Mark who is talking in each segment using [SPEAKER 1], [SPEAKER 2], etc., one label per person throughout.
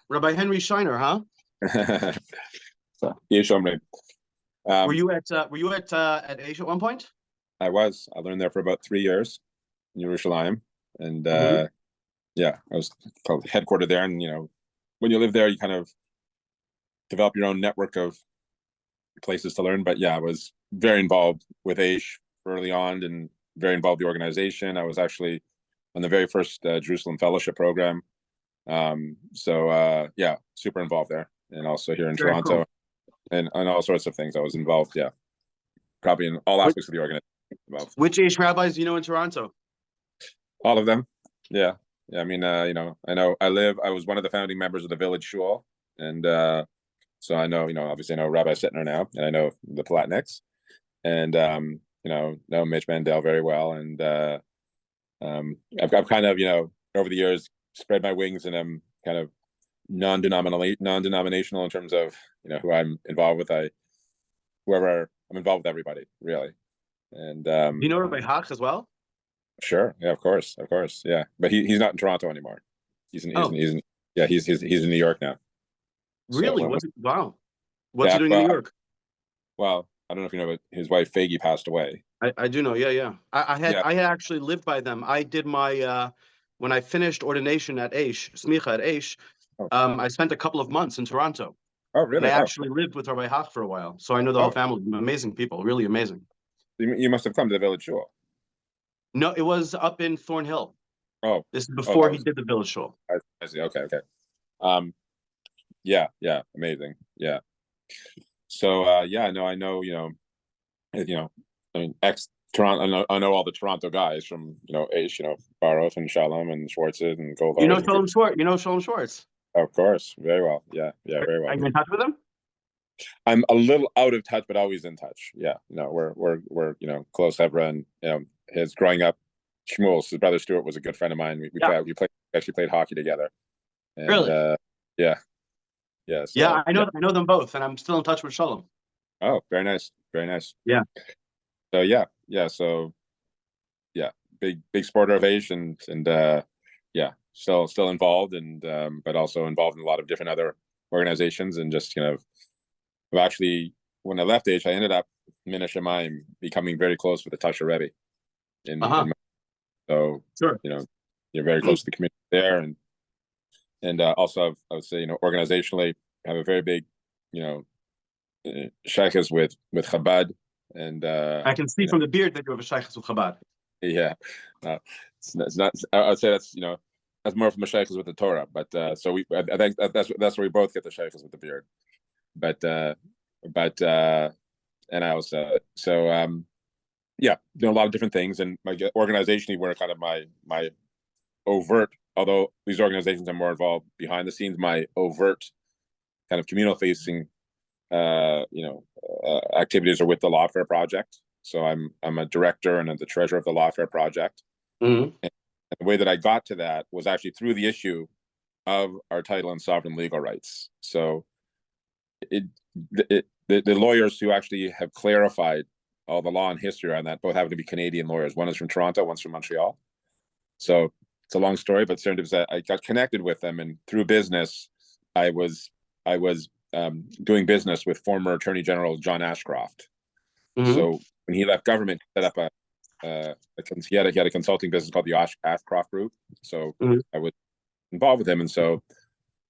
[SPEAKER 1] Rabbi Henry Shiner, huh?
[SPEAKER 2] So, Yeshomri.
[SPEAKER 1] Were you at Asia at one point?
[SPEAKER 2] I was. I learned there for about 3 years in Yerushalayim, and
[SPEAKER 1] Hmm.
[SPEAKER 2] yeah, I was headquartered there. And when you live there, you kind of develop your own network of places to learn. But yeah, I was very involved with Aish early on, and very involved with the organization. I was actually on the very first Jerusalem Fellowship program. So yeah, super involved there, and also here in
[SPEAKER 1] Very
[SPEAKER 2] Toronto,
[SPEAKER 1] cool.
[SPEAKER 2] and all sorts of things. I was involved. Yeah, probably in all
[SPEAKER 1] Which,
[SPEAKER 2] aspects of the organization. Involved.
[SPEAKER 1] which Aish rabbis do you know in Toronto?
[SPEAKER 2] All of them. Yeah. Yeah. I mean, I was one of the founding members of the Village Shul. And so I know, obviously I know Rabbi Sittner now, and I know the Palatniks, and, know Mitch Mandel very well. And I've kind of, over the years, spread my wings, and I'm kind of non-denominational in terms of, who I'm involved with. Whoever I'm involved with, everybody, really. And
[SPEAKER 1] Do you know Rabbi Hach as well?
[SPEAKER 2] sure. Yeah, of course. Yeah. But he's not in Toronto anymore.
[SPEAKER 1] Oh,
[SPEAKER 2] Yeah, he's in New York now. So
[SPEAKER 1] really? Wow. What's he
[SPEAKER 2] yeah,
[SPEAKER 1] doing in New York?
[SPEAKER 2] well, I don't know if you know, but his wife Faggy passed away.
[SPEAKER 1] I do know. Yeah, yeah.
[SPEAKER 2] Yeah.
[SPEAKER 1] I had actually lived by them. I did my when I finished ordination at Aish, smicha at Aish.
[SPEAKER 2] Oh,
[SPEAKER 1] I spent a couple of months in Toronto,
[SPEAKER 2] oh
[SPEAKER 1] and I
[SPEAKER 2] really? Oh,
[SPEAKER 1] actually lived with Rabbi Hach for a while, so I know the whole
[SPEAKER 2] oh.
[SPEAKER 1] family. Amazing people, really amazing.
[SPEAKER 2] You must have come to the Village Shul.
[SPEAKER 1] No, it was up in Thornhill.
[SPEAKER 2] Oh,
[SPEAKER 1] This is
[SPEAKER 2] oh,
[SPEAKER 1] before
[SPEAKER 2] that
[SPEAKER 1] he
[SPEAKER 2] was.
[SPEAKER 1] did the village show.
[SPEAKER 2] I see. Okay, okay. Um, yeah, yeah, amazing. Yeah. So yeah, no, I know. You know, I mean, ex Toronto. I know all the Toronto guys from Aish, Baruch and Shalom and Schwartz and
[SPEAKER 1] You
[SPEAKER 2] Goldhart
[SPEAKER 1] know
[SPEAKER 2] and good.
[SPEAKER 1] Shalom Schwartz. You know Shalom Schwartz.
[SPEAKER 2] Of course, very well. Yeah, yeah, very well.
[SPEAKER 1] Are you in touch with him?
[SPEAKER 2] I'm a little out of touch, but always in touch. Yeah, we're close. Hebra, and his growing up, Shmuel, his brother Stuart, was a good friend of mine.
[SPEAKER 1] Yeah,
[SPEAKER 2] We actually played hockey together, and
[SPEAKER 1] really.
[SPEAKER 2] yeah, yeah.
[SPEAKER 1] Yeah,
[SPEAKER 2] So yeah.
[SPEAKER 1] I know them both, and I'm still in touch with Shalom.
[SPEAKER 2] Oh, very nice, very nice.
[SPEAKER 1] Yeah.
[SPEAKER 2] So yeah, yeah. So yeah, big supporter of Age, and yeah, still involved, and but also involved in a lot of different other organizations, and just well, actually, when I left Age, I ended up Mina Shemaim becoming very close with the Tasha Rebbe.
[SPEAKER 1] Uh-huh.
[SPEAKER 2] So
[SPEAKER 1] Sure.
[SPEAKER 2] you're very close to the community there, and also I would say organizationally have a very big shaykhs with Chabad, and
[SPEAKER 1] I can see from the beard that you have a shaykhs with Chabad.
[SPEAKER 2] yeah, it's not. I would say that's more from the shaykhs with the Torah, but so I think that's where we both get the shaykhs with the beard, but and I also yeah, a lot of different things, and organizationally were kind of my overt, although these organizations are more involved behind the scenes, my overt kind of communal facing activities are with the Lawfare project. So I'm a director and the treasurer of the Lawfare project.
[SPEAKER 1] Mm-hmm.
[SPEAKER 2] And the way that I got to that was actually through the issue of our title and sovereign legal rights. So the lawyers who actually have clarified all the law and history on that both happen to be Canadian lawyers. One is from Toronto, one's from Montreal. So it's a long story, but I got connected with them, and through business, I was doing business with former Attorney General John Ashcroft.
[SPEAKER 1] Mm-hmm.
[SPEAKER 2] So when he left government, he set up he had a consulting business called the Ashcroft Group. So
[SPEAKER 1] Mm-hmm.
[SPEAKER 2] I was involved with him, and so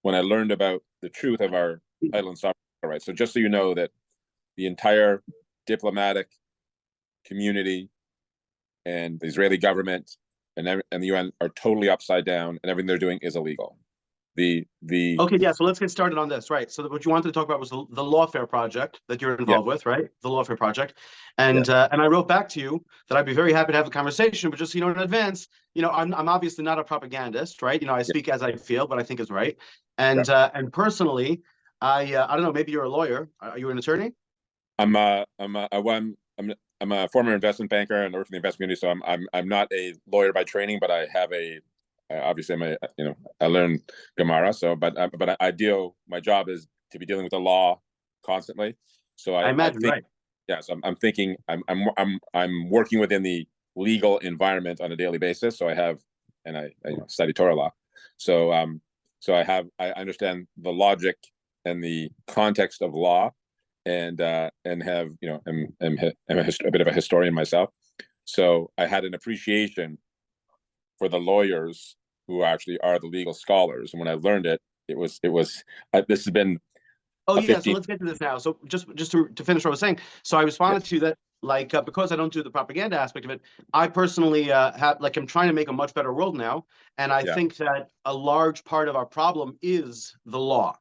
[SPEAKER 2] when I learned about the truth of our title and sovereign rights, so just so you know that the entire diplomatic community and the Israeli government and the UN are totally upside down, and everything they're doing is illegal. The
[SPEAKER 1] Okay, yeah. So let's get started on this, right? So what you wanted to talk about was the Lawfare project that you're
[SPEAKER 2] yeah,
[SPEAKER 1] involved with, right? The Lawfare project,
[SPEAKER 2] yeah,
[SPEAKER 1] and I wrote back to you that I'd be very happy to have a conversation, but just in advance, I'm obviously not a propagandist, right? I
[SPEAKER 2] yeah,
[SPEAKER 1] speak as I feel, but I think is right,
[SPEAKER 2] yeah.
[SPEAKER 1] and personally, I don't know, maybe you're a lawyer. Are you an attorney?
[SPEAKER 2] I'm a former investment banker and work in the investment community, so I'm not a lawyer by training, but I have obviously I learned Gemara, so but my job is to be dealing with the law constantly. So
[SPEAKER 1] I
[SPEAKER 2] I
[SPEAKER 1] imagine,
[SPEAKER 2] think
[SPEAKER 1] right?
[SPEAKER 2] yeah, so I'm thinking I'm working within the legal environment on a daily basis. So I have and I study Torah law, so So I understand the logic and the context of law, and have, you know, am a bit of a historian myself. So I had an appreciation for the lawyers who actually are the legal scholars. And when I learned it, this has been
[SPEAKER 1] Oh
[SPEAKER 2] a
[SPEAKER 1] yeah, so
[SPEAKER 2] 15.
[SPEAKER 1] let's get to this now. So just to finish what I was saying. So I responded to you that like because I don't do the propaganda aspect of it, I personally have like I'm trying to make a much better world now, and I
[SPEAKER 2] Yeah.
[SPEAKER 1] think that a large part of our problem is the law.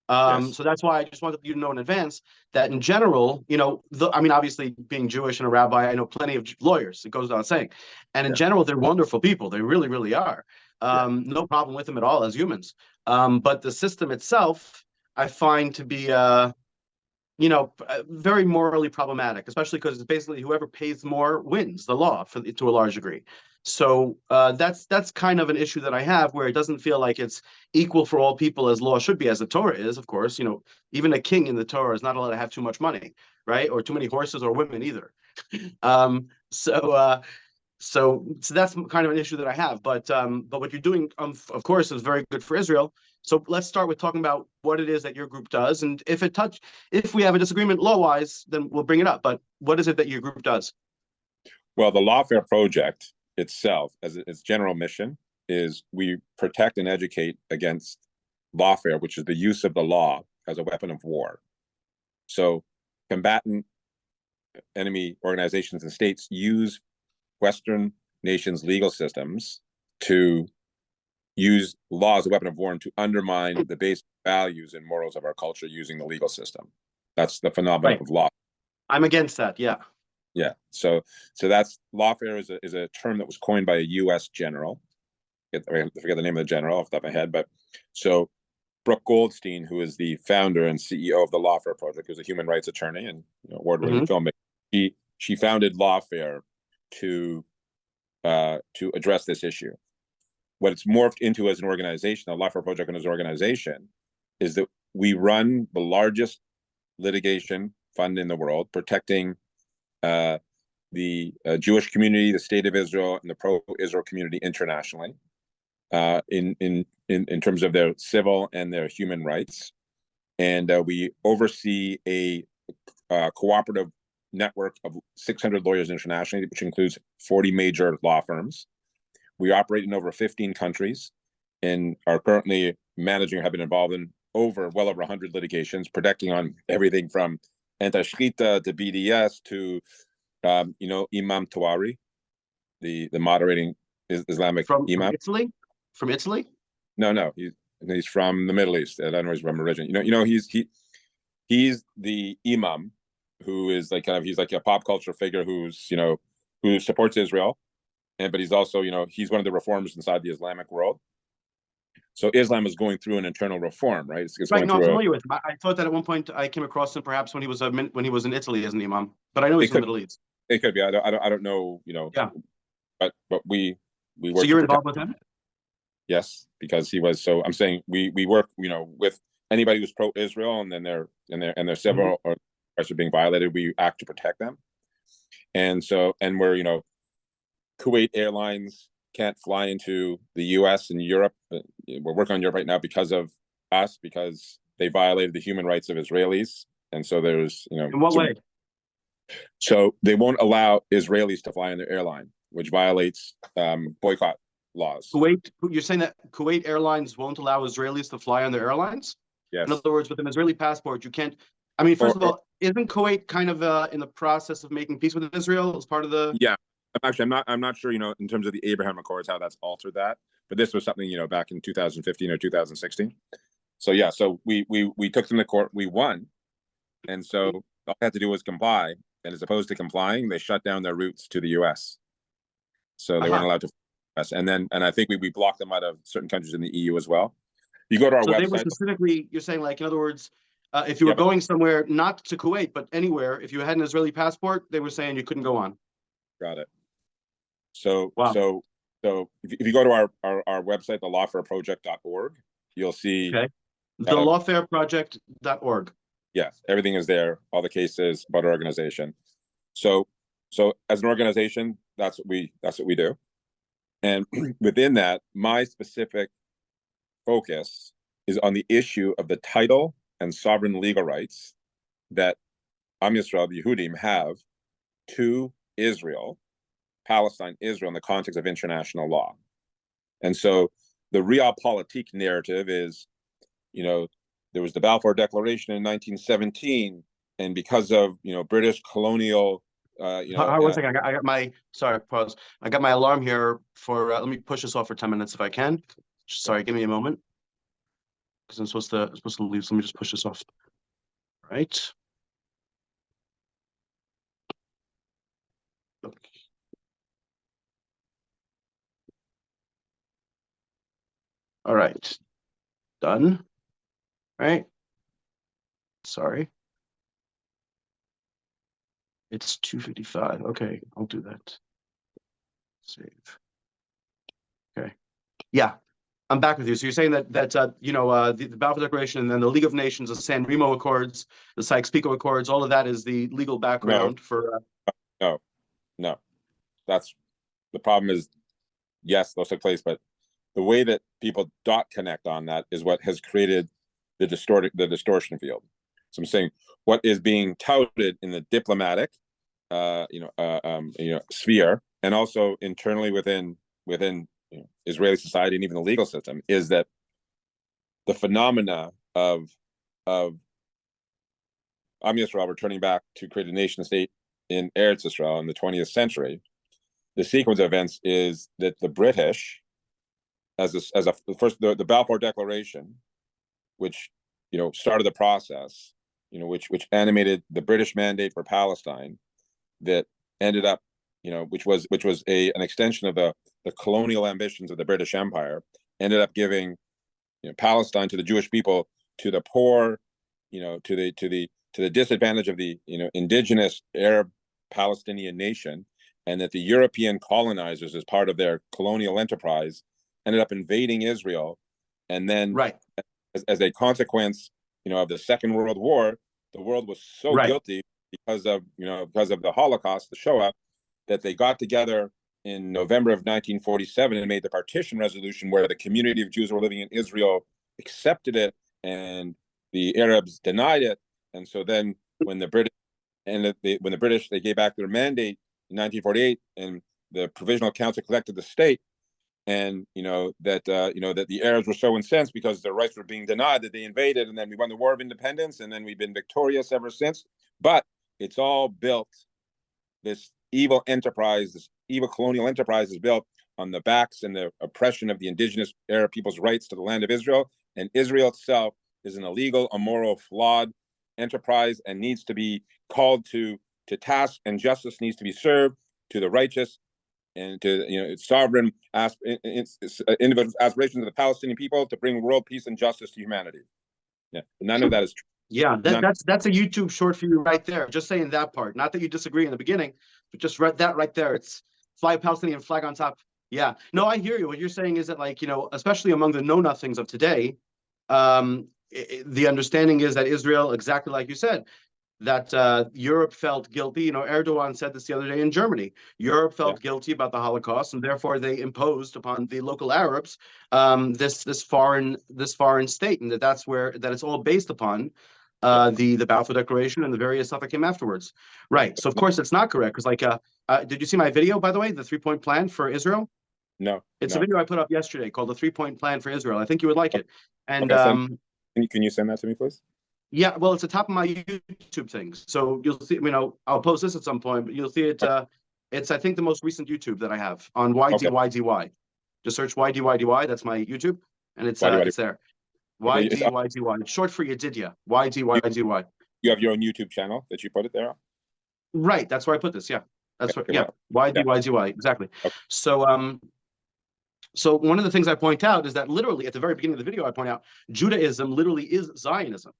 [SPEAKER 2] Yes.
[SPEAKER 1] So that's why I just wanted you to know in advance that in general, you know, I mean, obviously being Jewish and a rabbi, I know plenty of lawyers, it goes without saying. And in
[SPEAKER 2] Yeah.
[SPEAKER 1] general, they're wonderful people. They really, really are.
[SPEAKER 2] Yeah.
[SPEAKER 1] No problem with them at all as humans. But the system itself, I find to be, you know, very morally problematic, especially because it's basically whoever pays more wins the law to a large degree. So that's kind of an issue that I have, where it doesn't feel like it's equal for all people as law should be, as the Torah is, of course. You know, even a king in the Torah is not allowed to have too much money, right? Or too many horses or women either. Um, so so that's kind of an issue that I have. But what you're doing, of course, is very good for Israel. So let's start with talking about what it is that your group does, and if we have a disagreement law-wise, then we'll bring it up. But what is it that your group does?
[SPEAKER 2] Well, the Lawfare project itself, as its general mission, is we protect and educate against lawfare, which is the use of the law as a weapon of war. So combatant enemy organizations and states use Western nations' legal systems to use law as a weapon of war and to undermine the basic values and morals of our culture using the legal system. That's the phenomenon
[SPEAKER 1] Right.
[SPEAKER 2] of law.
[SPEAKER 1] I'm against that. Yeah.
[SPEAKER 2] Yeah. So that's lawfare is a term that was coined by a U.S. general. I forget the name of the general off the top of my head, but so Brooke Goldstein, who is the founder and CEO of the Lawfare Project, who's a human rights attorney and, you know, award-winning filmmaker, she founded Lawfare to address this issue. What it's morphed into as an organization, the Lawfare Project and as an organization, is that we run the largest litigation fund in the world, protecting the Jewish community, the state of Israel, and the pro-Israel community internationally, in terms of their civil and their human rights. And we oversee a cooperative network of 600 lawyers internationally, which includes 40 major law firms. We operate in over 15 countries and are currently managing or have been involved in well over 100 litigations, protecting on everything from anti-Shechita to BDS to, you know, Imam Tawari, the moderating Islamic
[SPEAKER 1] From
[SPEAKER 2] imam.
[SPEAKER 1] Italy? From Italy?
[SPEAKER 2] No, he's from the Middle East. I don't know where he's from originally. He's the imam who is like he's like a pop culture figure who's, you know, who supports Israel, but he's also, you know, he's one of the reformers inside the Islamic world. So Islam is going through an internal reform, right? It's
[SPEAKER 1] Right.
[SPEAKER 2] going
[SPEAKER 1] No, I'm
[SPEAKER 2] through
[SPEAKER 1] familiar with him. I thought that at one point I came across him perhaps when he was in Italy as an imam, but I know he's from the Middle East.
[SPEAKER 2] It could be. I don't know. You know.
[SPEAKER 1] Yeah.
[SPEAKER 2] But we work.
[SPEAKER 1] So you're involved with him?
[SPEAKER 2] Yes, because he was. So I'm saying we work, you know, with anybody who's pro-Israel and then their civil rights are being violated. We act to protect them, and we're, you know, Kuwait Airlines can't fly into the U.S. and Europe. We're working on Europe right now because of us, because they violated the human rights of Israelis, and so there's, you know.
[SPEAKER 1] In what way?
[SPEAKER 2] So they won't allow Israelis to fly on their airline, which violates boycott laws.
[SPEAKER 1] Kuwait, you're saying that Kuwait Airlines won't allow Israelis to fly on their airlines?
[SPEAKER 2] Yes.
[SPEAKER 1] In other words, with an Israeli passport, you can't. I mean, first of all, isn't Kuwait kind of in the process of making peace with Israel as part of the?
[SPEAKER 2] Yeah, actually, I'm not sure, you know, in terms of the Abraham Accords, how that's altered that. But this was something, you know, back in 2015 or 2016. So yeah, so we took them to court, we won, and so all they had to do was comply. And as opposed to complying, they shut down their routes to the U.S. So they weren't allowed to. And I think we blocked them out of certain countries in the EU as well. You go to our website.
[SPEAKER 1] They were specifically, you're saying, like, in other words, if you were going somewhere, not to Kuwait, but anywhere, if you had an Israeli passport, they were saying you couldn't go on.
[SPEAKER 2] Got it. So,
[SPEAKER 1] wow.
[SPEAKER 2] so if you go to our website, thelawfareproject.org, you'll see.
[SPEAKER 1] Okay. Thelawfareproject.org.
[SPEAKER 2] Yes, everything is there. All the cases about our organization. So as an organization, that's what we do. And within that, my specific focus is on the issue of the title and sovereign legal rights that Am Yisrael, the Yehudim, have to Israel, Palestine, Israel, in the context of international law. And so the realpolitik narrative is, there was the Balfour Declaration in 1917, and because of, British colonial,
[SPEAKER 1] One second, I got my, sorry, pause. I got my alarm here for, let me push this off for 10 minutes if I can. Sorry, give me a moment. Because I'm supposed to leave, so let me just push this off. All right. Okay. All right. Done. All right. Sorry. It's 2:55. Okay, I'll do that. Save. Okay. Yeah, I'm back with you. So you're saying that the Balfour Declaration and then the League of Nations, the San Remo Accords, the Sykes-Picot Accords, all of that is the legal background for.
[SPEAKER 2] No. That's the problem. Is yes, those took place, but the way that people dot connect on that is what has created the distortion field. So I'm saying what is being touted in the diplomatic, sphere, and also internally within Israeli society and even the legal system, is that the phenomena of Am Yisrael returning back to create a nation state in Eretz Israel in the 20th century. The sequence of events is that the British, the Balfour Declaration, which started the process, which animated the British mandate for Palestine, that ended up, which was an extension of the colonial ambitions of the British Empire, ended up giving Palestine to the Jewish people, to the poor, to the disadvantage of the indigenous Arab Palestinian nation, and that the European colonizers, as part of their colonial enterprise, ended up invading Israel, and then as a consequence, of the Second World War, the world was so guilty because of the Holocaust, the Shoah, that they got together in November of 1947 and made the partition resolution, where the community of Jews who were living in Israel accepted it and the Arabs denied it. And so then when the British they gave back their mandate in 1948, and the Provisional Council collected the state, and that the Arabs were so incensed because their rights were being denied, that they invaded, and then we won the War of Independence, and then we've been victorious ever since. But it's all built, this evil enterprise, this evil colonial enterprise is built on the backs and the oppression of the indigenous Arab people's rights to the land of Israel. And Israel itself is an illegal, immoral, flawed enterprise, and needs to be called to task, and justice needs to be served to the righteous and to sovereign individual aspirations of the Palestinian people to bring world peace and justice to humanity. Yeah, none of that is true.
[SPEAKER 1] Yeah, that's a YouTube short for you right there. Just saying that part. Not that you disagree in the beginning, but just read that right there. It's fly Palestinian flag on top. Yeah. No, I hear you. What you're saying is that, especially among the know-nothings of today, the understanding is that Israel, exactly like you said, that Europe felt guilty. Erdogan said this the other day in Germany. Europe felt guilty about the Holocaust, and therefore they imposed upon the local Arabs this foreign state, and that it's all based upon the Balfour Declaration and the various stuff that came afterwards. Right. So of course it's not correct, because did you see my video, by the way, the 3-point plan for Israel?
[SPEAKER 2] No.
[SPEAKER 1] It's a video I put up yesterday called the 3-point plan for Israel. I think you would like it. And
[SPEAKER 2] can you send that to me, please?
[SPEAKER 1] Yeah, well, it's the top of my YouTube things. So you'll see, I'll post this at some point, but you'll see it. It's, I think, the most recent YouTube that I have on YDYDY. Just search YDYDY. That's my YouTube. And it's there. YDYDY. It's short for Yedidia. YDYDY.
[SPEAKER 2] You have your own YouTube channel that you put it there on?
[SPEAKER 1] Right. That's where I put this. Yeah. That's right. Yeah. YDYDY. Exactly.
[SPEAKER 2] Okay.
[SPEAKER 1] So one of the things I point out is that literally at the very beginning of the video, I point out Judaism literally is Zionism.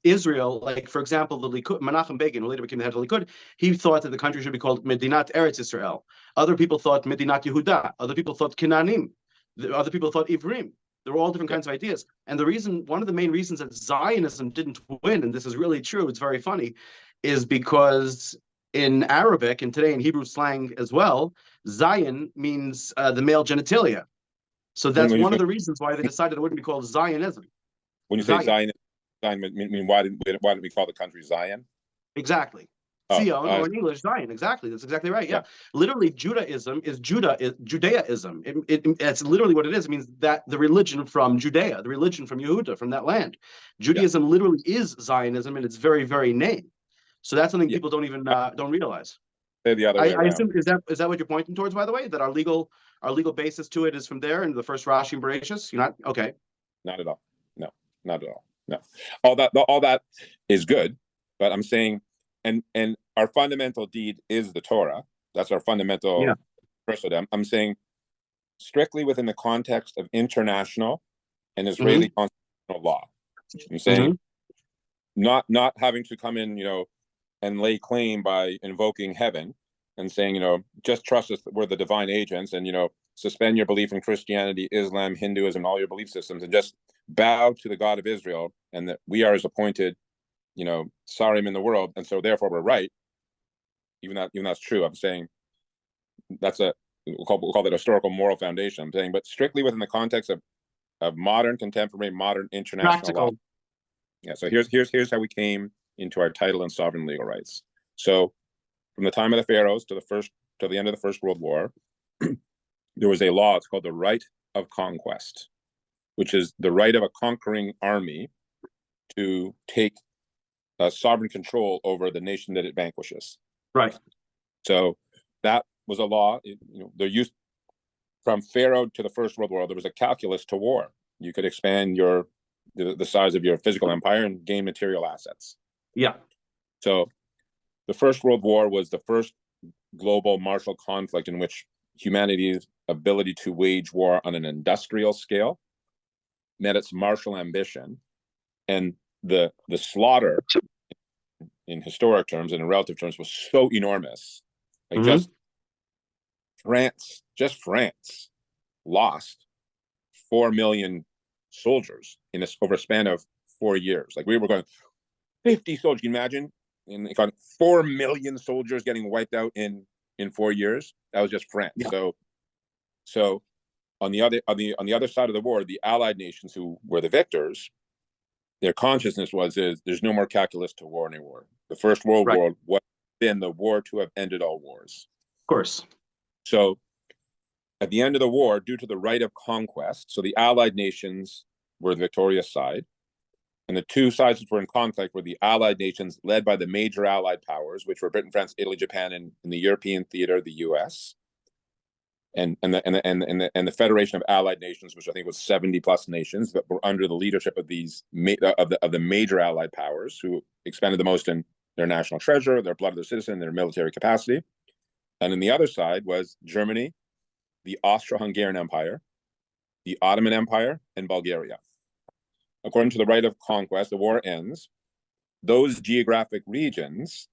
[SPEAKER 1] Israel, for example, the Likud, Menachem Begin, who later became the head of the Likud, he thought that the country should be called Medinat Eretz Israel. Other people thought Medinat Yehuda. Other people thought Kinanim. Other people thought Ivrim. There were all different kinds of ideas. And one of the main reasons that Zionism didn't win, and this is really true, it's very funny, is because in Arabic, and today in Hebrew slang as well, Zion means the male genitalia. So
[SPEAKER 2] When,
[SPEAKER 1] that's
[SPEAKER 2] when you
[SPEAKER 1] one of
[SPEAKER 2] say,
[SPEAKER 1] the reasons why they decided it wouldn't be called Zionism.
[SPEAKER 2] when you say
[SPEAKER 1] Zion.
[SPEAKER 2] Zion, I mean, why didn't we call the country Zion?
[SPEAKER 1] Exactly.
[SPEAKER 2] Oh,
[SPEAKER 1] Zion, or in English, Zion. Exactly. That's exactly right. Yeah.
[SPEAKER 2] yeah.
[SPEAKER 1] Literally, Judaism is Judaism. It's literally what it is. It means that the religion from Judea, the religion from Yehuda, from that land. Judaism literally is Zionism in its very, very name. So that's something
[SPEAKER 2] Yeah.
[SPEAKER 1] people don't even don't realize.
[SPEAKER 2] Say the other way
[SPEAKER 1] I
[SPEAKER 2] around.
[SPEAKER 1] assume is that what you're pointing towards, by the way, that our legal basis to it is from there, and the first Rashi and Bereshis? You're not okay.
[SPEAKER 2] Not at all. No, not at all. No. All that is good, but I'm saying, and our fundamental deed is the Torah. That's our fundamental Christendom. I'm saying strictly within the context of international and Israeli constitutional law. I'm saying not having to come in, and lay claim by invoking heaven and saying, just trust us that we're the divine agents, and suspend your belief in Christianity, Islam, Hinduism, all your belief systems, and just bow to the God of Israel, and that we are his appointed, Sarim in the world, and so therefore we're right. Even that's true. I'm saying that's we'll call that a historical moral foundation. I'm saying, but strictly within the context of modern, contemporary, modern international law. Yeah. So here's how we came into our title and sovereign legal rights. So from the time of the pharaohs to the end of the First World War, there was a law. It's called the right of conquest, which is the right of a conquering army to take sovereign control over the nation that it vanquishes.
[SPEAKER 1] Right.
[SPEAKER 2] So that was a law. They're used from Pharaoh to the First World War. There was a calculus to war. You could expand the size of your physical empire and gain material assets.
[SPEAKER 1] Yeah.
[SPEAKER 2] So the First World War was the first global martial conflict in which humanity's ability to wage war on an industrial scale met its martial ambition, and the slaughter in historic terms and in relative terms was so enormous. Like just France lost 4 million soldiers over a span of 4 years. Like we were going 50 soldiers. Can you imagine? And 4 million soldiers getting wiped out in 4 years. That was just France. Yeah. So on the other side of the war, the Allied nations who were the victors, their consciousness is there's no more calculus to war anymore. The First World War was been the war to have ended all wars.
[SPEAKER 1] Of course.
[SPEAKER 2] So at the end of the war, due to the right of conquest, so the Allied nations were the victorious side, and the two sides that were in conflict were the Allied nations led by the major Allied powers, which were Britain, France, Italy, Japan, and in the European theater, the U.S., and the Federation of Allied Nations, which I think was 70 plus nations that were under the leadership of these of the major Allied powers, who expended the most in their national treasure, their blood of their citizen, their military capacity. And on the other side was Germany, the Austro-Hungarian Empire, the Ottoman Empire, and Bulgaria. According to the right of conquest, the war ends. Those geographic regions,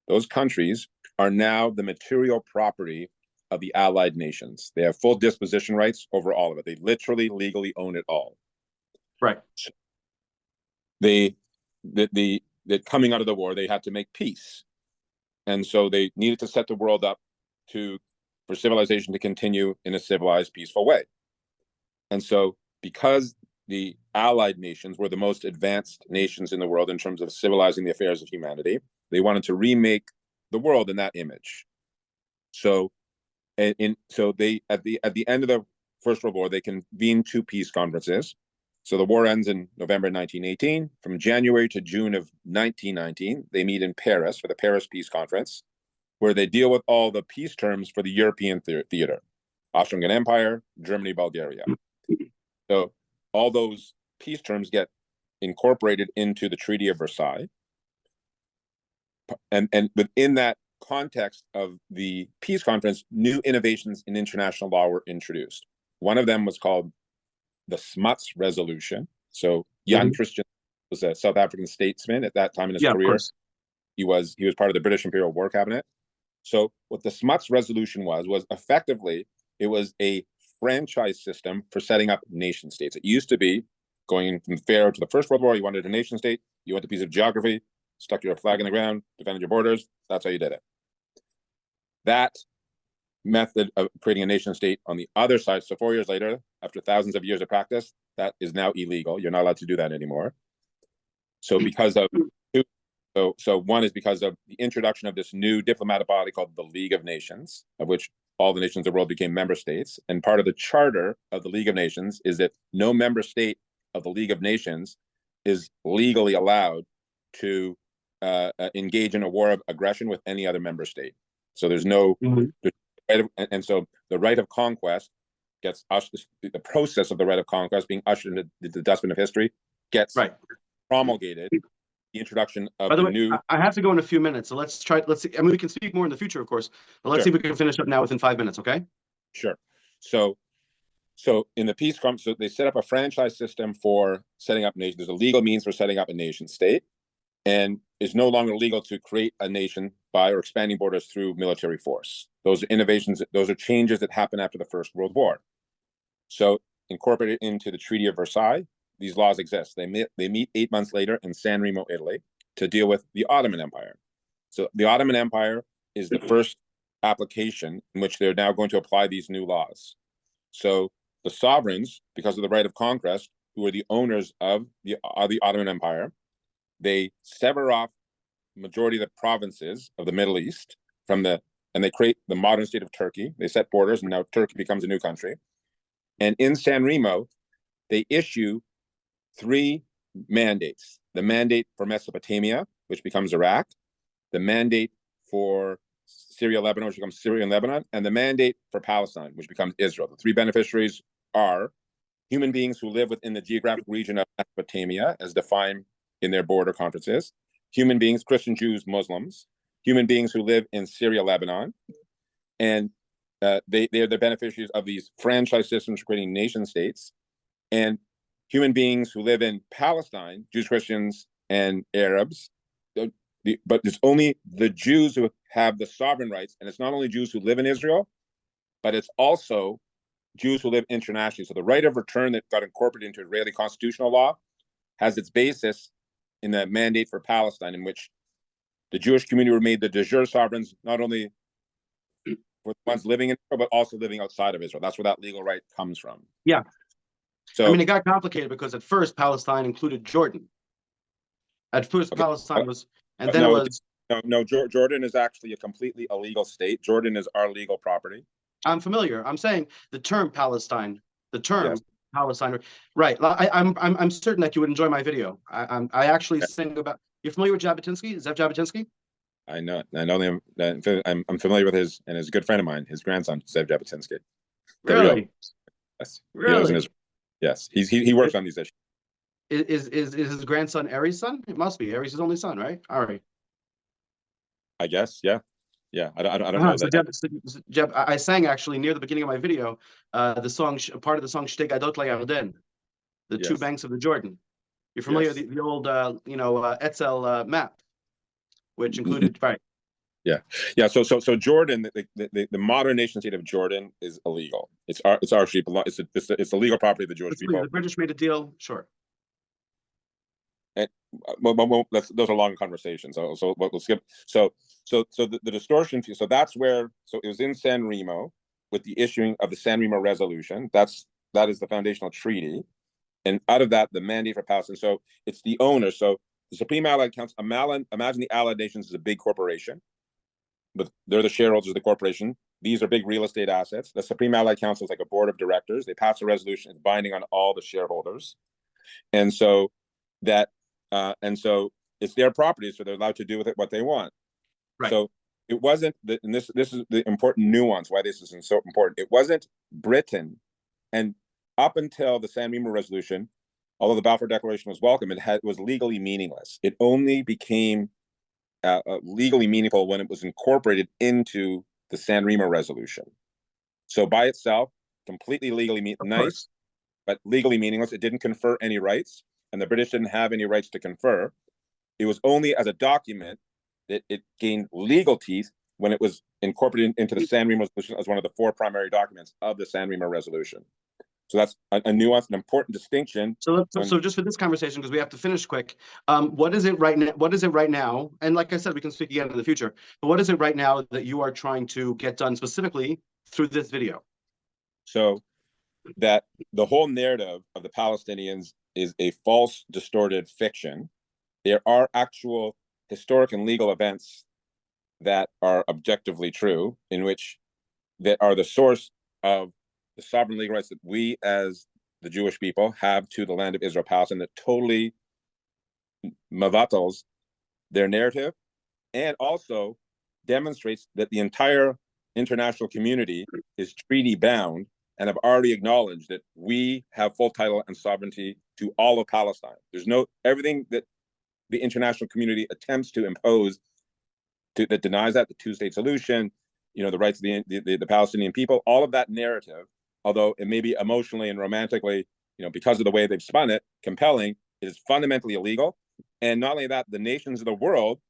[SPEAKER 2] those countries, are now the material property of the Allied nations. They have full disposition rights over all of it. They literally, legally own it all.
[SPEAKER 1] Right.
[SPEAKER 2] Coming out of the war, they had to make peace. And so they needed to set the world up for civilization to continue in a civilized, peaceful way. And so because the Allied nations were the most advanced nations in the world in terms of civilizing the affairs of humanity, they wanted to remake the world in that image. So they at the end of the First World War, they convened 2 peace conferences. So the war ends in November 1918. From January to June of 1919, they meet in Paris for the Paris Peace Conference, where they deal with all the peace terms for the European theater: Austro-Hungarian Empire, Germany, Bulgaria. So all those peace terms get incorporated into the Treaty of Versailles. And within that context of the peace conference, new innovations in international law were introduced. One of them was called the Smuts Resolution. So Jan Christian was a South African statesman at that time in his career. He was part of the British Imperial War Cabinet. So what the Smuts Resolution was effectively, it was a franchise system for setting up nation states. It used to be going from Pharaoh to the First World War. You wanted a nation state. You went a piece of geography, stuck your flag in the ground, defended your borders. That's how you did it. That method of creating a nation state on the other side, so 4 years later, after thousands of years of practice, that is now illegal. You're not allowed to do that anymore. So because of so one is because of the introduction of this new diplomatic body called the League of Nations, of which all the nations of the world became member states. And part of the charter of the League of Nations is that no member state of the League of Nations is legally allowed to engage in a war of aggression with any other member state. So there's no, and so the right of conquest gets ushered, the process of the right of conquest being ushered into the dustbin of history gets promulgated. The introduction of
[SPEAKER 1] the way,
[SPEAKER 2] new.
[SPEAKER 1] I have to go in a few minutes, so let's see. I mean, we can speak more in the future, of course, but let's see if we can finish up now within 5 minutes, okay?
[SPEAKER 2] Sure. So in the peace conference, so they set up a franchise system for setting up nations. There's a legal means for setting up a nation state, and it's no longer legal to create a nation by or expanding borders through military force. Those are innovations, those are changes that happened after the First World War. So incorporated into the Treaty of Versailles, these laws exist. They meet 8 months later in San Remo, Italy, to deal with the Ottoman Empire. So the Ottoman Empire is the first application in which they're now going to apply these new laws. So the sovereigns, because of the right of conquest, who are the owners of the Ottoman Empire, they sever off majority of the provinces of the Middle East and they create the modern state of Turkey. They set borders, and now Turkey becomes a new country. And in San Remo, they issue 3 mandates: the mandate for Mesopotamia, which becomes Iraq, the mandate for Syria, Lebanon, which becomes Syria and Lebanon, and the mandate for Palestine, which becomes Israel. The 3 beneficiaries are human beings who live within the geographic region of Mesopotamia, as defined in their border conferences, human beings, Christian, Jews, Muslims, human beings who live in Syria, Lebanon, and they are the beneficiaries of these franchise systems creating nation states, and human beings who live in Palestine, Jews, Christians, and Arabs. But it's only the Jews who have the sovereign rights, and it's not only Jews who live in Israel, but it's also Jews who live internationally. So the right of return that got incorporated into Israeli constitutional law has its basis in the mandate for Palestine, in which the Jewish community were made the de jure sovereigns, not only for the ones living in Israel, but also living outside of Israel. That's where that legal right comes from.
[SPEAKER 1] Yeah.
[SPEAKER 2] So
[SPEAKER 1] I mean, it got complicated because at first Palestine included Jordan. At first, Palestine was, and then it was.
[SPEAKER 2] No, Jordan is actually a completely illegal state. Jordan is our legal property.
[SPEAKER 1] I'm familiar. I'm saying the term Palestine, Palestine, right? I'm certain that you would enjoy my video. I actually sing about. You're familiar with Jabotinsky? Zev Jabotinsky?
[SPEAKER 2] I know him. I'm familiar with his a good friend of mine, his grandson, Zev Jabotinsky.
[SPEAKER 1] Really?
[SPEAKER 2] Yes.
[SPEAKER 1] Really?
[SPEAKER 2] Yes. He works on these issues.
[SPEAKER 1] Is his grandson Ari's son? It must be. Ari's his only son, right? Ari.
[SPEAKER 2] I guess, yeah. Yeah, I don't know.
[SPEAKER 1] So Jeb, I sang actually near the beginning of my video, the song, part of the song "Shtei Gadot LaYarden," the 2 banks of the Jordan. You're familiar with the old, Etzel map, which included right.
[SPEAKER 2] Yeah. So Jordan, the modern nation state of Jordan is illegal. It's our sheep. It's the legal property of the Jewish people.
[SPEAKER 1] The British made a deal, sure.
[SPEAKER 2] And those are long conversations. So we'll skip. So the distortion. So that's where. So it was in San Remo with the issuing of the San Remo resolution. That is the foundational treaty, and out of that, the mandate for Palestine. So it's the owner. So the Supreme Allied Council. Imagine the Allied Nations is a big corporation, but they're the shareholders of the corporation. These are big real estate assets. The Supreme Allied Council is like a board of directors. They pass a resolution. It's binding on all the shareholders, and so it's their property, so they're allowed to do with it what they want. Right. So it wasn't and this is the important nuance why this is so important. It wasn't Britain, and up until the San Remo resolution, although the Balfour Declaration was welcome, it was legally meaningless. It only became legally meaningful when it was incorporated into the San Remo resolution. So by itself, completely legally nice, but legally meaningless. It didn't confer any rights, and the British didn't have any rights to confer. It was only as a document that it gained legal teeth when it was incorporated into the San Remo resolution as one of the 4 primary documents of the San Remo resolution. So that's a nuance, an important distinction.
[SPEAKER 1] So just for this conversation, because we have to finish quick, what is it right now? What is it right now? And like I said, we can speak again in the future. But what is it right now that you are trying to get done specifically through this video?
[SPEAKER 2] So that the whole narrative of the Palestinians is a false, distorted fiction. There are actual historic and legal events that are objectively true, in which that are the source of the sovereign legal rights that we as the Jewish people have to the land of Israel, Palestine, that totally mavatals their narrative, and also demonstrates that the entire international community is treaty bound and have already acknowledged that we have full title and sovereignty to all of Palestine. There's no everything that the international community attempts to impose that denies that, the two-state solution, the rights of the Palestinian people, all of that narrative, although it may be emotionally and romantically, because of the way they've spun it, compelling, it is fundamentally illegal. And not only that, the nations of the world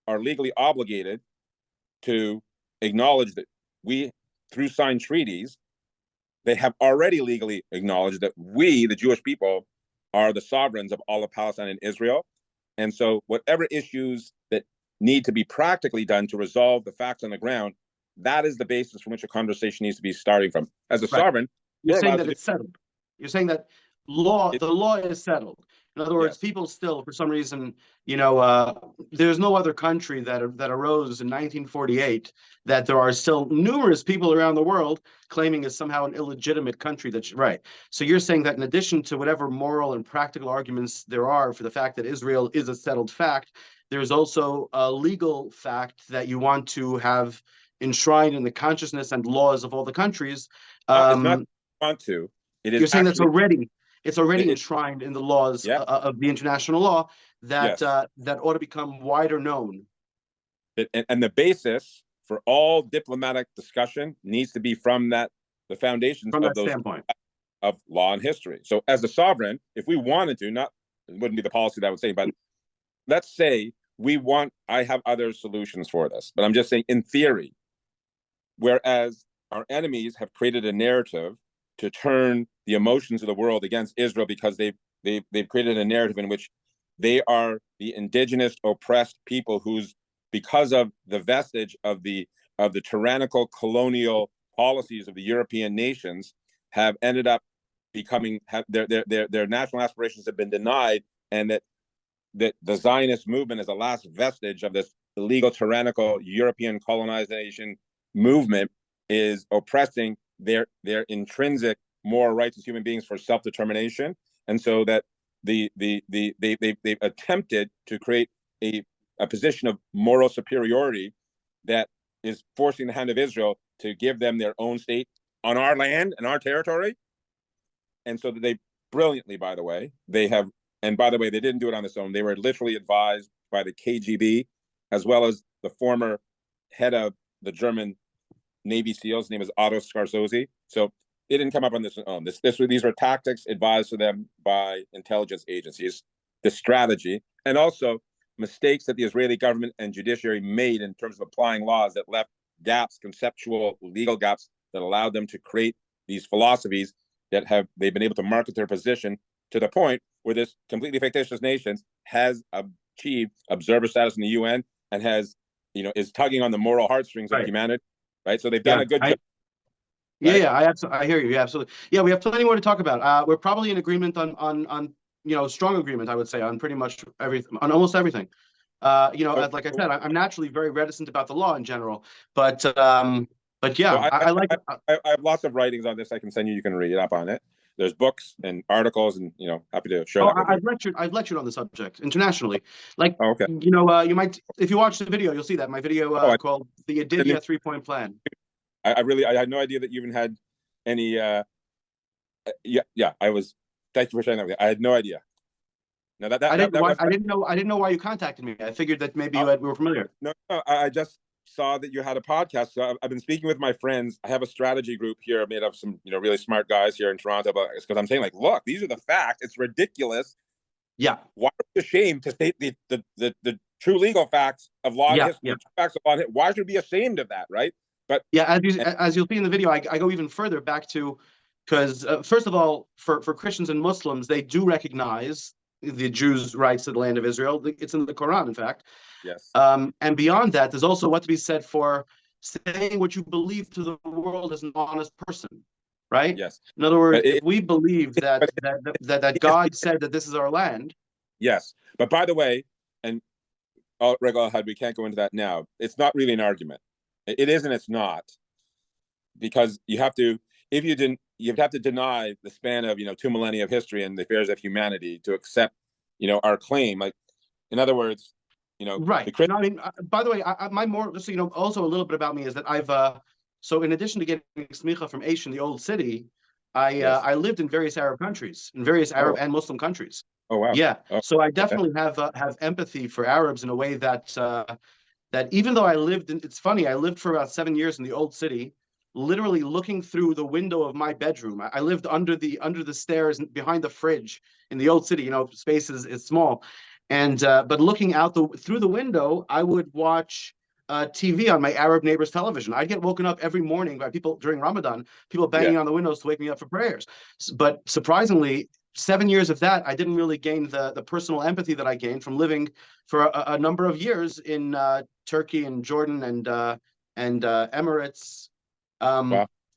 [SPEAKER 2] are legally obligated to acknowledge that we, through signed treaties, they have already legally acknowledged that we, the Jewish people, are the sovereigns of all of Palestine and Israel. And so whatever issues that need to be practically done to resolve the facts on the ground, that is the basis from which a conversation needs to be starting from. As a sovereign,
[SPEAKER 1] you're saying that it's settled. You're saying that the law is settled. In other words, people still, for some reason, there's no other country that arose in 1948 that there are still numerous people around the world claiming is somehow an illegitimate country. That's right. So you're saying that in addition to whatever moral and practical arguments there are for the fact that Israel is a settled fact, there's also a legal fact that you want to have enshrined in the consciousness and laws of all the countries.
[SPEAKER 2] It's not want to. It is.
[SPEAKER 1] You're saying
[SPEAKER 2] actually,
[SPEAKER 1] it's already enshrined in the laws of the international law that that ought to become wider known.
[SPEAKER 2] And the basis for all diplomatic discussion needs to be from the foundations
[SPEAKER 1] from
[SPEAKER 2] of
[SPEAKER 1] that
[SPEAKER 2] those
[SPEAKER 1] standpoint
[SPEAKER 2] of law and history. So as a sovereign, if we wanted to, it wouldn't be the policy that I would say, but let's say I have other solutions for this, but I'm just saying in theory, whereas our enemies have created a narrative to turn the emotions of the world against Israel because they've created a narrative in which they are the indigenous oppressed people because of the vestige of the tyrannical colonial policies of the European nations have ended up their national aspirations have been denied, and that the Zionist movement is the last vestige of this illegal tyrannical European colonization movement is oppressing their intrinsic moral rights as human beings for self-determination. And so that they've attempted to create a position of moral superiority that is forcing the hand of Israel to give them their own state on our land and our territory. And so that they brilliantly, by the way, they didn't do it on their own. They were literally advised by the KGB, as well as the former head of the German Navy SEALs. His name is Otto Scarsozi. So they didn't come up on this own. These were tactics advised to them by intelligence agencies, the strategy, and also mistakes that the Israeli government and judiciary made in terms of applying laws that left gaps, conceptual legal gaps, that allowed them to create these philosophies that they've been able to market their position to the point where this completely fictitious nation has achieved observer status in the UN and is tugging on the moral heartstrings of humanity, right? So they've done a good job.
[SPEAKER 1] Right? I hear you. Yeah, absolutely. Yeah, we have plenty more to talk about. We're probably in agreement on strong agreement, I would say, on pretty much everything, on almost everything. Like I said, I'm naturally very reticent about the law in general, but yeah, I like.
[SPEAKER 2] I have lots of writings on this. I can send you. You can read up on it. There's books and articles, and happy to share that with you.
[SPEAKER 1] I've lectured on the subject internationally. Like,
[SPEAKER 2] okay.
[SPEAKER 1] You might, if you watch the video, you'll see that my video called "The Adidya 3-Point Plan."
[SPEAKER 2] I had no idea that you even had any. I was. Thank you for sharing that with me. I had no idea. Now
[SPEAKER 1] I didn't know why you contacted me. I figured that maybe we were familiar.
[SPEAKER 2] No, I just saw that you had a podcast. So I've been speaking with my friends. I have a strategy group here made of some really smart guys here in Toronto. But because I'm saying, like, look, these are the facts. It's ridiculous.
[SPEAKER 1] Yeah.
[SPEAKER 2] Why are we ashamed to state the true legal facts of law and history?
[SPEAKER 1] Yeah.
[SPEAKER 2] Facts of law. Why should we be ashamed of that, right? But
[SPEAKER 1] yeah, as you'll see in the video, I go even further back to, because first of all, for Christians and Muslims, they do recognize the Jews' rights to the land of Israel. It's in the Quran, in fact.
[SPEAKER 2] Yes.
[SPEAKER 1] And beyond that, there's also what to be said for saying what you believe to the world as an honest person. right?
[SPEAKER 2] Yes.
[SPEAKER 1] In other words,
[SPEAKER 2] But
[SPEAKER 1] if we believe that
[SPEAKER 2] but
[SPEAKER 1] God said that this is our land,
[SPEAKER 2] yes. But by the way, and Regal Hud, we can't go into that now. It's not really an argument. It is and it's not, because you have to, if you didn't, you'd have to deny the span of 2 millennia of history and the affairs of humanity to accept our claim. Like, in other words,
[SPEAKER 1] right?
[SPEAKER 2] the
[SPEAKER 1] No, I mean, by the way, my more just so you know, also a little bit about me is that I've so in addition to getting smicha from Aish in the old city,
[SPEAKER 2] yes.
[SPEAKER 1] I lived in various Arab countries, in various
[SPEAKER 2] Oh,
[SPEAKER 1] Arab and Muslim countries.
[SPEAKER 2] oh wow.
[SPEAKER 1] Yeah,
[SPEAKER 2] Oh,
[SPEAKER 1] so I
[SPEAKER 2] okay.
[SPEAKER 1] definitely have empathy for Arabs in a way that that even though I lived in, it's funny, I lived for about 7 years in the old city, literally looking through the window of my bedroom. I lived under the stairs behind the fridge in the old city. Space is small, and but looking out through the window, I would watch TV on my Arab neighbor's television. I'd get woken up every morning by people during Ramadan, people
[SPEAKER 2] Yeah.
[SPEAKER 1] banging on the windows to wake me up for prayers. But surprisingly, 7 years of that, I didn't really gain the personal empathy that I gained from living for a number of years in Turkey and Jordan and Emirates.
[SPEAKER 2] Wow.
[SPEAKER 1] Um,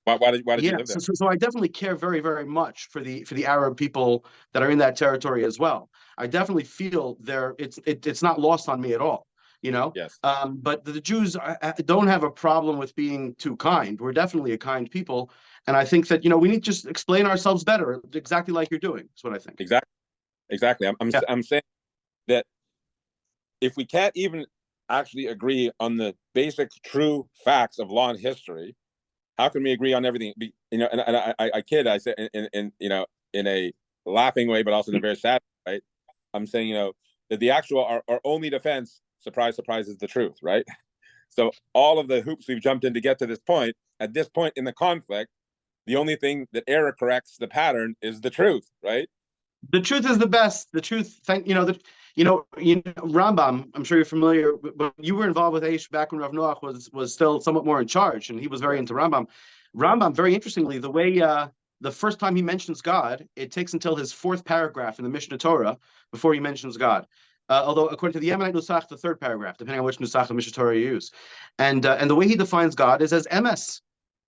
[SPEAKER 2] Why did you
[SPEAKER 1] yeah,
[SPEAKER 2] live there?
[SPEAKER 1] so I definitely care very, very much for the Arab people that are in that territory as well. I definitely feel it's not lost on me at all, you know.
[SPEAKER 2] Yes.
[SPEAKER 1] But the Jews don't have a problem with being too kind. We're definitely a kind people, and I think that we need to just explain ourselves better, exactly like you're doing. That's what I think.
[SPEAKER 2] Exactly. Exactly.
[SPEAKER 1] Yeah.
[SPEAKER 2] I'm saying that if we can't even actually agree on the basic true facts of law and history, how can we agree on everything? And I kid, I say in a laughing way, but also in a very sad way, right? I'm saying, that the actual our only defense, surprise, surprise, is the truth, right? So all of the hoops we've jumped in to get to this point, at this point in the conflict, the only thing that error corrects the pattern is the truth, right?
[SPEAKER 1] The truth is the best. The truth, Rambam. I'm sure you're familiar. But you were involved with Aish back when Rav Noach was still somewhat more in charge, and he was very
[SPEAKER 2] Yeah.
[SPEAKER 1] into Rambam. Rambam, very interestingly, the way the first time he mentions God, it takes until his fourth paragraph in the Mishnah Torah before he mentions God. Although, according to the Yemenite Nusach, the third paragraph, depending on which Nusach of Mishnah Torah you use, and the way he defines God is as emes.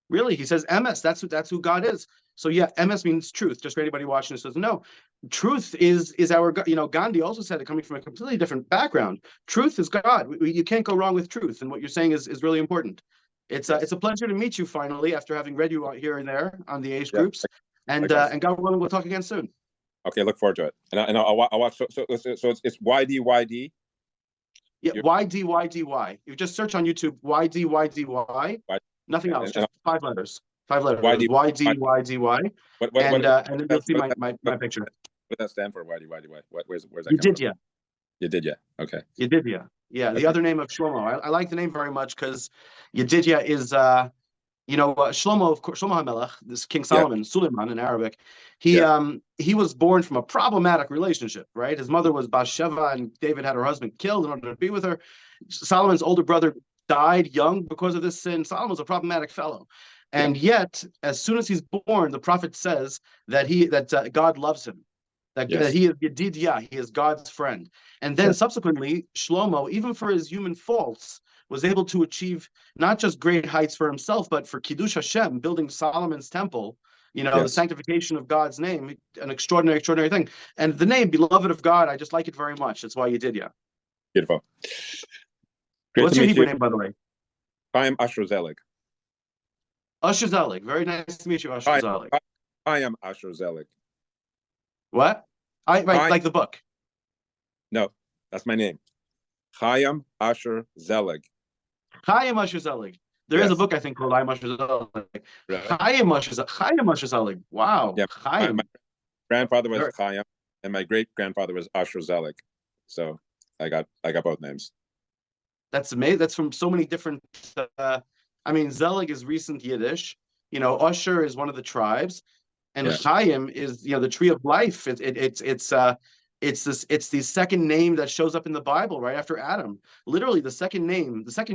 [SPEAKER 1] Really, he says emes. That's who God is. So yeah, emes means truth. Just for anybody watching this doesn't know, truth is our. Gandhi also said it, coming from a completely different background. Truth is God. You can't go wrong with truth, and what you're saying is really important.
[SPEAKER 2] Yes.
[SPEAKER 1] It's a pleasure to meet you finally after having read you here and there on the age
[SPEAKER 2] Yeah.
[SPEAKER 1] groups, and
[SPEAKER 2] Likewise.
[SPEAKER 1] God willing, we'll talk again soon.
[SPEAKER 2] Okay, look forward to it. And I'll watch. So it's YDYD.
[SPEAKER 1] Yeah, YDYDY. You just search on YouTube YDYDY. Nothing else,
[SPEAKER 2] And
[SPEAKER 1] just 5 letters. 5 letters.
[SPEAKER 2] YD.
[SPEAKER 1] YDYDY. And then you'll see my picture.
[SPEAKER 2] What does that stand for? YDYDY. Where's that
[SPEAKER 1] You
[SPEAKER 2] come
[SPEAKER 1] did,
[SPEAKER 2] from?
[SPEAKER 1] yeah.
[SPEAKER 2] You did, yeah. Okay.
[SPEAKER 1] Yedidya. Yeah, the
[SPEAKER 2] Okay.
[SPEAKER 1] other name of Shlomo. I like the name very much because Yedidya is, Shlomo, of course, Shlomo HaMelech, this King
[SPEAKER 2] Yeah.
[SPEAKER 1] Solomon, Suleiman in Arabic.
[SPEAKER 2] Yeah.
[SPEAKER 1] He was born from a problematic relationship, right? His mother was Bathsheba, and David had her husband killed in order to be with her. Solomon's older brother died young because of this sin. Solomon was a problematic fellow.
[SPEAKER 2] Yeah.
[SPEAKER 1] And yet, as soon as he's born, the prophet says that God loves him, that
[SPEAKER 2] Yes.
[SPEAKER 1] he is Yedidya, he is God's friend. And then
[SPEAKER 2] Yeah.
[SPEAKER 1] subsequently, Shlomo, even for his human faults, was able to achieve not just great heights for himself, but for Kiddush Hashem, building Solomon's temple, the
[SPEAKER 2] Yes.
[SPEAKER 1] sanctification of God's name, an extraordinary, extraordinary thing. And the name, beloved of God, I just like it very much. That's why you did, yeah.
[SPEAKER 2] Beautiful. Great
[SPEAKER 1] What's
[SPEAKER 2] to
[SPEAKER 1] your
[SPEAKER 2] meet
[SPEAKER 1] Hebrew
[SPEAKER 2] you.
[SPEAKER 1] name, by the way?
[SPEAKER 2] I am Asher Zelig.
[SPEAKER 1] Usher Zelig. Very nice to meet you, Usher Zelig.
[SPEAKER 2] I am Asher Zelig.
[SPEAKER 1] What? Right,
[SPEAKER 2] Hi.
[SPEAKER 1] like the book.
[SPEAKER 2] No, that's my name. Chaim Asher Zelig.
[SPEAKER 1] Chaim Usher Zelig. There is a book, I think, called Chaim Usher Zelig.
[SPEAKER 2] Really?
[SPEAKER 1] Chaim Usher Zelig. Wow.
[SPEAKER 2] Yeah.
[SPEAKER 1] Chaim.
[SPEAKER 2] My grandfather was
[SPEAKER 1] Very-
[SPEAKER 2] Chaim, and my great grandfather was Asher Zelig. So I got both names.
[SPEAKER 1] That's amazing. That's from so many different. Zelig is recent Yiddish. Usher is one of the tribes, and
[SPEAKER 2] Yeah.
[SPEAKER 1] Chaim is the tree of life. It's the second name that shows up in the Bible right after Adam. Literally, the second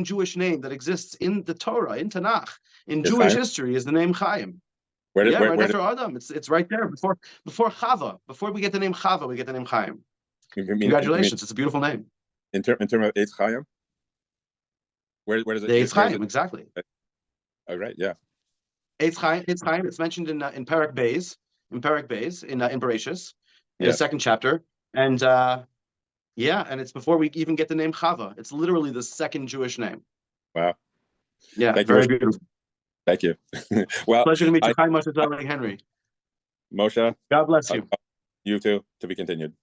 [SPEAKER 1] Jewish name that exists in the Torah, in Tanakh, in
[SPEAKER 2] Is
[SPEAKER 1] Jewish
[SPEAKER 2] Chaim?
[SPEAKER 1] history is the name Chaim.
[SPEAKER 2] Right
[SPEAKER 1] After Adam. It's right there before Chava. Before we get the name Chava, we get the name Chaim. Congratulations! It's a beautiful name.
[SPEAKER 2] In terms of Eitz Chaim? Where does it?
[SPEAKER 1] It's Chaim, exactly.
[SPEAKER 2] Oh, right, yeah.
[SPEAKER 1] Eitz Chaim. It's mentioned in Perek Beis, in Bereshis, in the
[SPEAKER 2] Yes.
[SPEAKER 1] second chapter, and yeah, and it's before we even get the name Chava. It's literally the second Jewish name.
[SPEAKER 2] Wow.
[SPEAKER 1] Yeah,
[SPEAKER 2] Thank you.
[SPEAKER 1] very beautiful.
[SPEAKER 2] Thank you. Well,
[SPEAKER 1] Pleasure to meet you. Hi, Moshe Henry.
[SPEAKER 2] Moshe,
[SPEAKER 1] God bless you.
[SPEAKER 2] you too. To be continued.